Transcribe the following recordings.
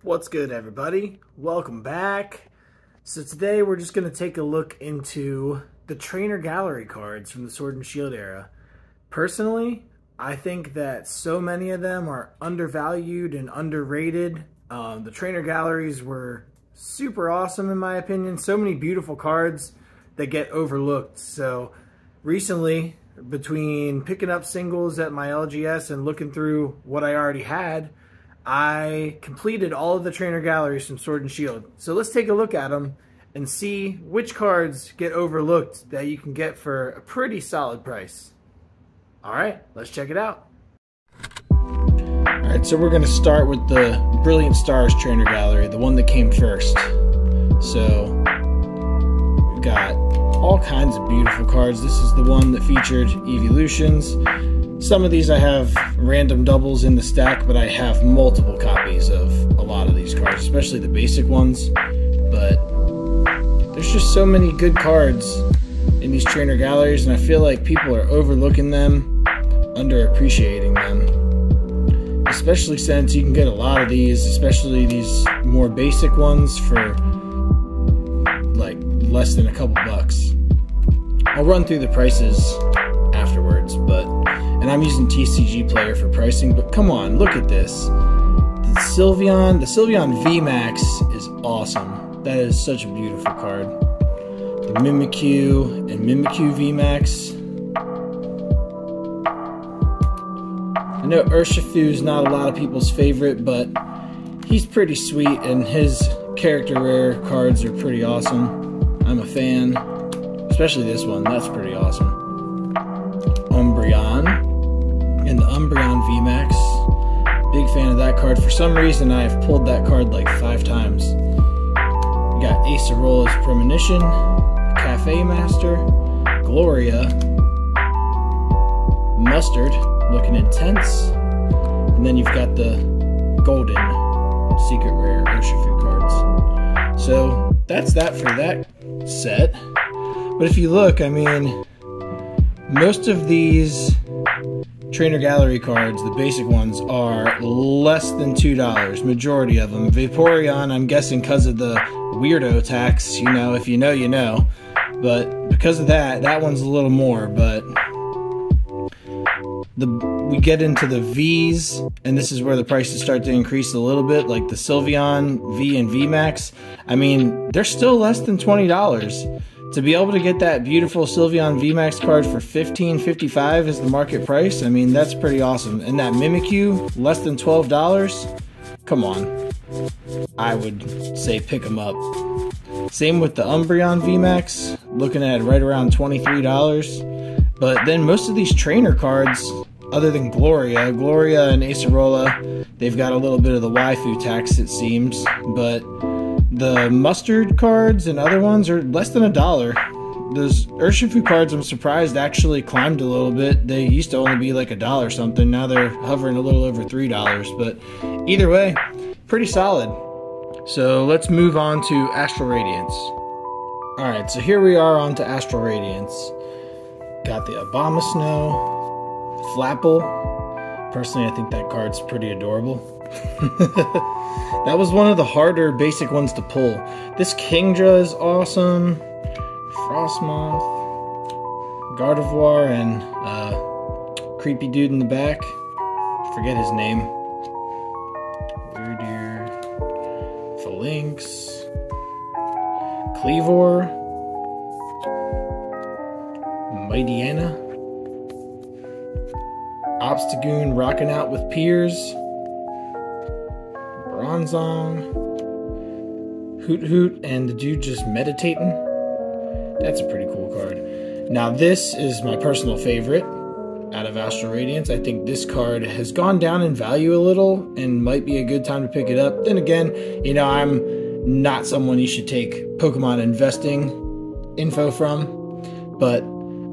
What's good, everybody? Welcome back. So today we're just going to take a look into the trainer gallery cards from the Sword and Shield era. Personally, I think that so many of them are undervalued and underrated. The trainer galleries were super awesome in my opinion. So many beautiful cards that get overlooked. So recently, between picking up singles at my LGS and looking through what I already had, I completed all of the trainer galleries from Sword and Shield. So let's take a look at them and see which cards get overlooked that you can get for a pretty solid price. Alright, let's check it out. Alright, so we're going to start with the Brilliant Stars trainer gallery, the one that came first. So, we've got all kinds of beautiful cards. This is the one that featured Evolutions. Some of these I have random doubles in the stack, but I have multiple copies of a lot of these cards, especially the basic ones. But there's just so many good cards in these trainer galleries, and I feel like people are overlooking them, underappreciating them. Especially since you can get a lot of these, especially these more basic ones, for like less than a couple bucks. I'll run through the prices afterwards, and I'm using TCG Player for pricing, but come on, look at this. The Sylveon VMAX is awesome. That is such a beautiful card. The Mimikyu and Mimikyu VMAX. I know Urshifu is not a lot of people's favorite, but he's pretty sweet, and his character rare cards are pretty awesome. I'm a fan, especially this one. That's pretty awesome. Umbreon and the Umbreon VMAX. Big fan of that card. For some reason, I've pulled that card like 5 times. We got Acerola's Premonition, Cafe Master, Gloria, Mustard, looking intense, and then you've got the Golden Secret Rare Urshifu cards. So that's that for that set. But if you look, I mean, most of these trainer gallery cards, the basic ones, are less than $2. Majority of them. Vaporeon, I'm guessing because of the weirdo tax, you know, if you know, you know. But because of that, that one's a little more. But we get into the V's, and this is where the prices start to increase a little bit, like the Sylveon V and VMAX. I mean, they're still less than $20. To be able to get that beautiful Sylveon VMAX card for $15.55 is the market price. I mean, that's pretty awesome. And that Mimikyu, less than $12? Come on. I would say pick them up. Same with the Umbreon VMAX, looking at right around $23. But then most of these trainer cards, other than Gloria and Acerola, they've got a little bit of the waifu tax, it seems. But the Mustard cards and other ones are less than $1. Those Urshifu cards, I'm surprised, actually climbed a little bit. They used to only be like $1 something. Now they're hovering a little over $3. But either way, pretty solid. So let's move on to Astral Radiance. Alright, so here we are on to Astral Radiance. Got the Abomasnow, Flapple. Personally, I think that card's pretty adorable. That was one of the harder basic ones to pull. This Kingdra is awesome. Frostmoth, Gardevoir, and creepy dude in the back. Forget his name. Weirdeer, Phalanx, Cleavor, Mightyena, Obstagoon rocking out with Piers, Bronzong, Hoot, and the dude just meditating. That's a pretty cool card. Now this is my personal favorite out of Astral Radiance. I think this card has gone down in value a little and might be a good time to pick it up. Then again, you know, I'm not someone you should take Pokemon investing info from, but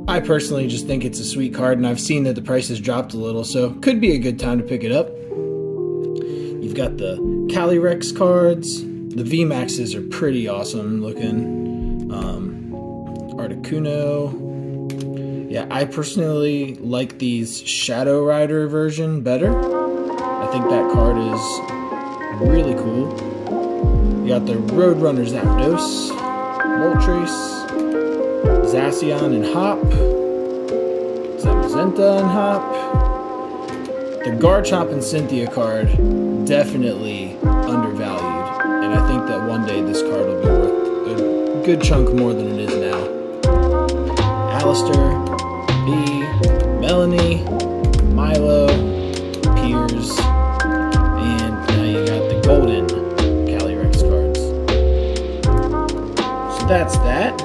I personally just think it's a sweet card, and I've seen that the price has dropped a little, so could be a good time to pick it up. You've got the Calyrex cards. The VMAXs are pretty awesome looking. Articuno. Yeah, I personally like these Shadow Rider version better. I think that card is Really cool. We got the Roadrunner Zapdos, Moltres, Zacian and Hop, Zamazenta and Hop. The Garchomp and Cynthia card, definitely undervalued. And I think that one day this card will be worth a good chunk more than it is now. Alistair, B, Melanie, Milo, Piers, and now you got the golden Calyrex cards. So that's that.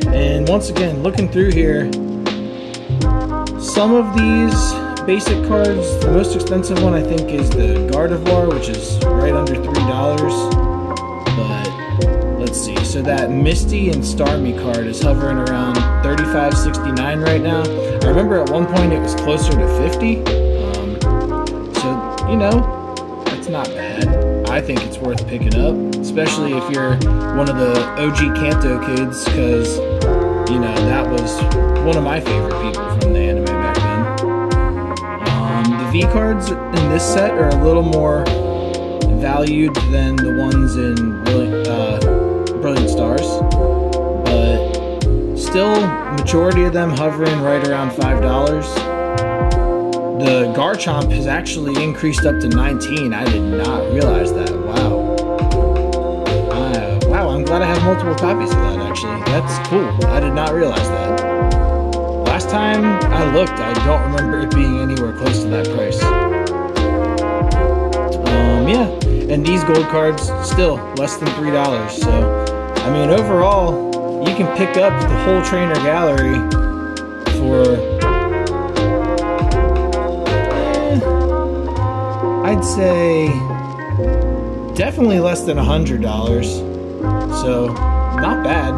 And once again, looking through here, some of these basic cards, the most expensive one I think is the Gardevoir, which is right under $3. But let's see, so that Misty and Starmie card is hovering around $35.69 right now. I remember at one point it was closer to $50. So, you know, that's not bad. I think it's worth picking up, especially if you're one of the OG Kanto kids, because, you know, that was one of my favorite people from the anime back then. The V cards in this set are a little more valued than the ones in Brilliant Stars, but still, majority of them hovering right around $5. The Garchomp has actually increased up to 19. I did not realize that. Wow. Wow, I'm glad I have multiple copies of that, actually. That's cool. I did not realize that. Last time I looked, I don't remember it being anywhere close to that price. Yeah, and these gold cards still less than $3. So, I mean, overall, you can pick up the whole trainer gallery for, I'd say, definitely less than $100. So, not bad.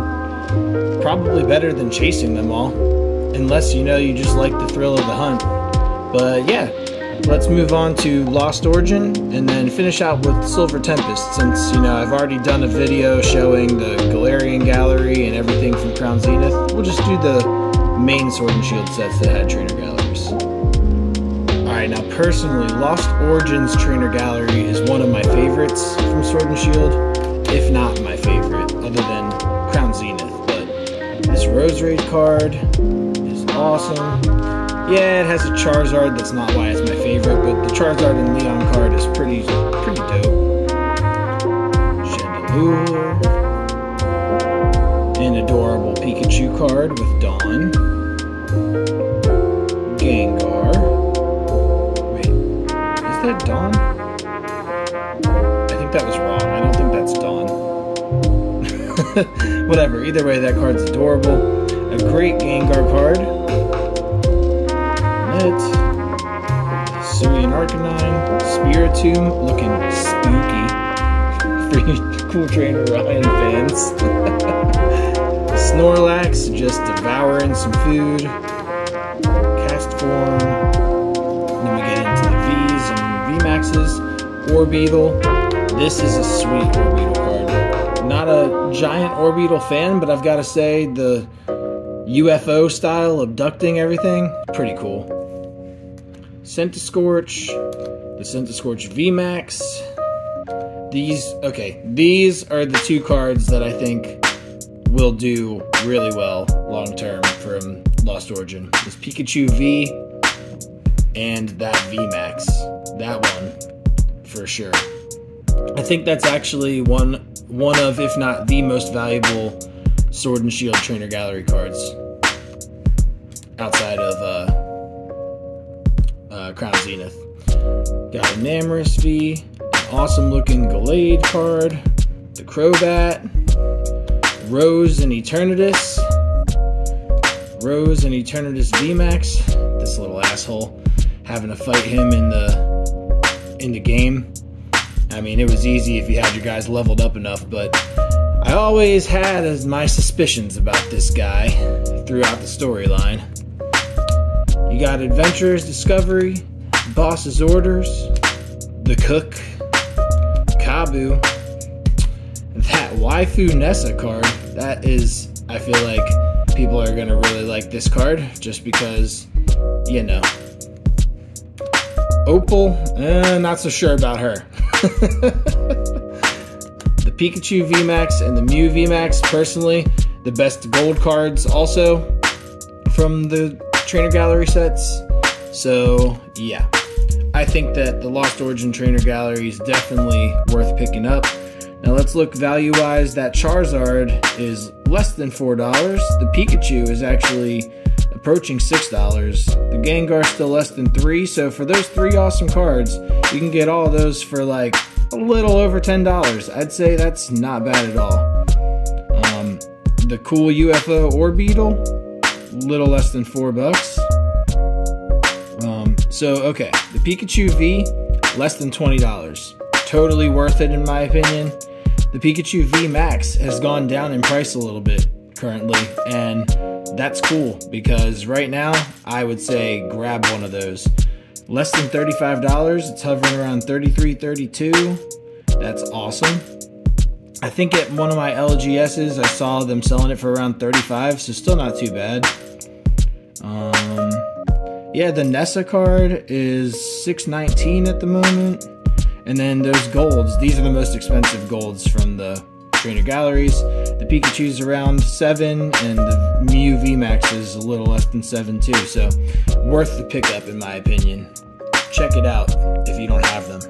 Probably better than chasing them all. Unless, you know, you just like the thrill of the hunt. But yeah, let's move on to Lost Origin and then finish out with Silver Tempest, since, you know, I've already done a video showing the Galarian Gallery and everything from Crown Zenith. We'll just do the main Sword and Shield sets that had trainer galleries. Alright, now personally, Lost Origins trainer gallery is one of my favorites from Sword and Shield, if not my favorite, other than Crown Zenith. But this Roserade card is awesome. Yeah, it has a Charizard, that's not why it's my favorite, but the Charizard and Leon card is pretty dope. Chandelure. An adorable Pikachu card with Dawn. Gengar. Wait, is that Dawn? I think that was wrong. I don't think that's Dawn. Whatever, either way, that card's adorable. A great Gengar card. Hisuian Arcanine, Spiritomb, looking spooky. Free Cool Trainer Ryan fans. Snorlax, just devouring some food. Cast Form. And then we get into the V's and VMAXs. Orbeetle. This is a sweet Orbeetle card. Not a giant Orbeetle fan, but I've got to say the UFO style abducting everything, pretty cool. Centiskorch, the Centiskorch VMAX. These are the two cards that I think will do really well long term from Lost Origin. This Pikachu V and that VMAX. That one for sure. I think that's actually one of, if not the most valuable Sword and Shield trainer gallery cards outside of Crown Zenith. Got a Namorous V, an awesome looking Gallade card, the Crobat, Rose and Eternatus VMAX. This little asshole having to fight him in the game. I mean, it was easy if you had your guys leveled up enough, but I always had as my suspicions about this guy throughout the storyline. You got Adventurer's Discovery, Boss's Orders, the Cook, Kabu, that Waifu Nessa card. That is, I feel like people are gonna really like this card just because, you know. Opal, not so sure about her. The Pikachu VMAX and the Mew VMAX, personally, the best gold cards also from the Trainer Gallery sets. So, yeah. I think that the Lost Origin Trainer Gallery is definitely worth picking up. Now let's look value-wise. That Charizard is less than $4. The Pikachu is actually approaching $6. The Gengar is still less than $3. So for those 3 awesome cards, you can get all of those for like a little over $10. I'd say that's not bad at all. The cool UFO Orbeetle, little less than $4. So okay, the Pikachu V, less than $20. Totally worth it in my opinion. The Pikachu V Max has gone down in price a little bit currently, and that's cool because right now I would say grab one of those. Less than $35, it's hovering around $33, $32. That's awesome. I think at one of my LGS's I saw them selling it for around $35, so still not too bad. Yeah, the Nessa card is $6.19 at the moment. And then those golds, these are the most expensive golds from the Trainer Galleries. The Pikachu's around $7, and the Mew VMAX is a little less than $7 too. So worth the pickup in my opinion. Check it out if you don't have them.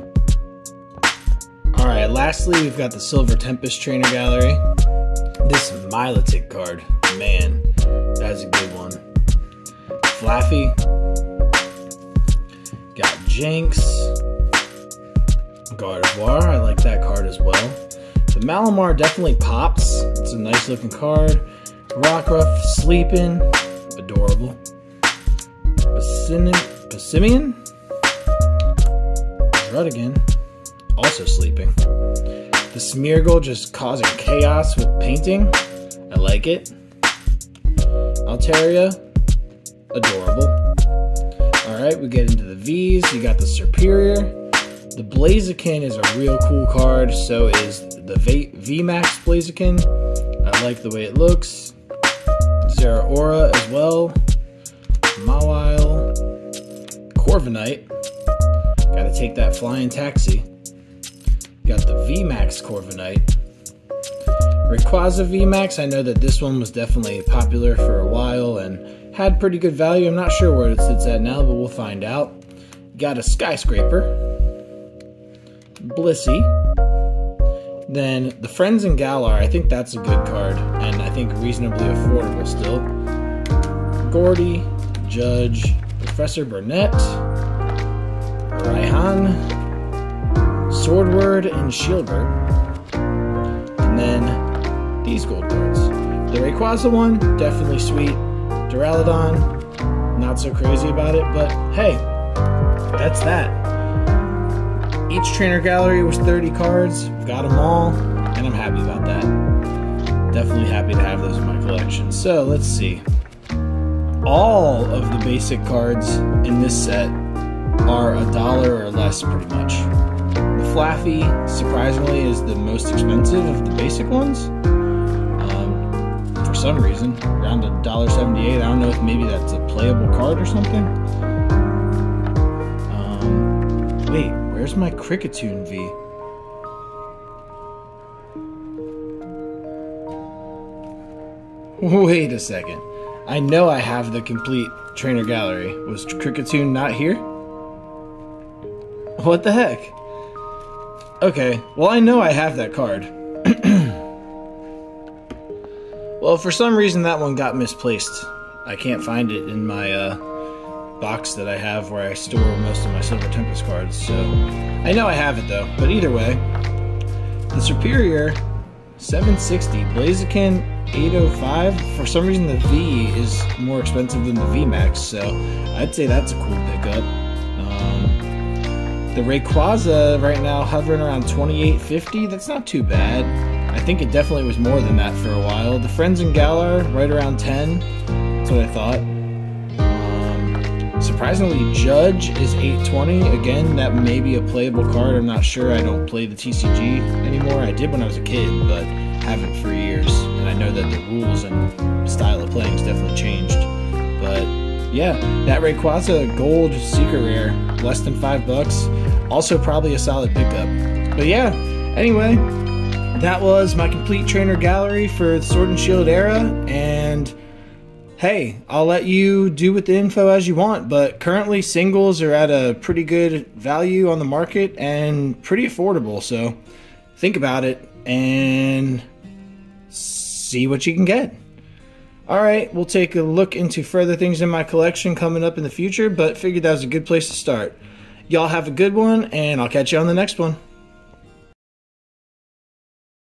Alright, lastly we've got the Silver Tempest Trainer Gallery. This Milotic card, man, that's a good one. Flaffy. Got Jinx. Gardevoir, I like that card as well. The Malamar definitely pops. It's a nice looking card. Rockruff, Sleeping, adorable. Passimian? Druddigan, also sleeping. The Smeargle just causing chaos with painting. I like it. Altaria, adorable. Alright, we get into the V's. You got the Superior. The Blaziken is a real cool card. So is the VMAX Blaziken. I like the way it looks. Zeraora as well. Mawile. Corviknight. Gotta take that flying taxi. Got the VMAX Corviknight. Rayquaza VMAX, I know that this one was definitely popular for a while and had pretty good value. I'm not sure where it sits at now, but we'll find out. Got a Skyscraper. Blissey. Then the Friends and Galar, I think that's a good card, and I think reasonably affordable still. Gordy, Judge, Professor Burnett, Raihan, Swordward, and Shieldbert. And then these gold cards. The Rayquaza one, definitely sweet. Duraludon, not so crazy about it, but hey, that's that. Each Trainer Gallery was 30 cards, got them all, and I'm happy about that. Definitely happy to have those in my collection. So let's see. All of the basic cards in this set are $1 or less pretty much. The Flaffy, surprisingly, is the most expensive of the basic ones. For some reason, around $1.78. I don't know if maybe that's a playable card or something. Wait, where's my Kricketune V? Wait a second. I know I have the complete Trainer Gallery. Was Kricketune not here? What the heck? Okay, well I know I have that card. Well, for some reason that one got misplaced. I can't find it in my box that I have where I store most of my Silver Tempest cards, so I know I have it though. But either way, the Superior, $760, Blaziken, $805. For some reason the V is more expensive than the VMAX, so I'd say that's a cool pickup. The Rayquaza right now hovering around $28.50. That's not too bad. I think it definitely was more than that for a while. The Friends and Galar right around 10. That's what I thought. Surprisingly, Judge is $820. Again, that may be a playable card. I'm not sure. I don't play the TCG anymore. I did when I was a kid, but haven't for years. And I know that the rules and style of playing has definitely changed. But yeah, that Rayquaza Gold Secret Rare, less than $5. Also probably a solid pickup. But yeah, anyway, that was my complete trainer gallery for the Sword and Shield era, and hey, I'll let you do with the info as you want, but currently singles are at a pretty good value on the market and pretty affordable, so think about it and see what you can get. Alright, we'll take a look into further things in my collection coming up in the future, but figured that was a good place to start. Y'all have a good one, and I'll catch you on the next one.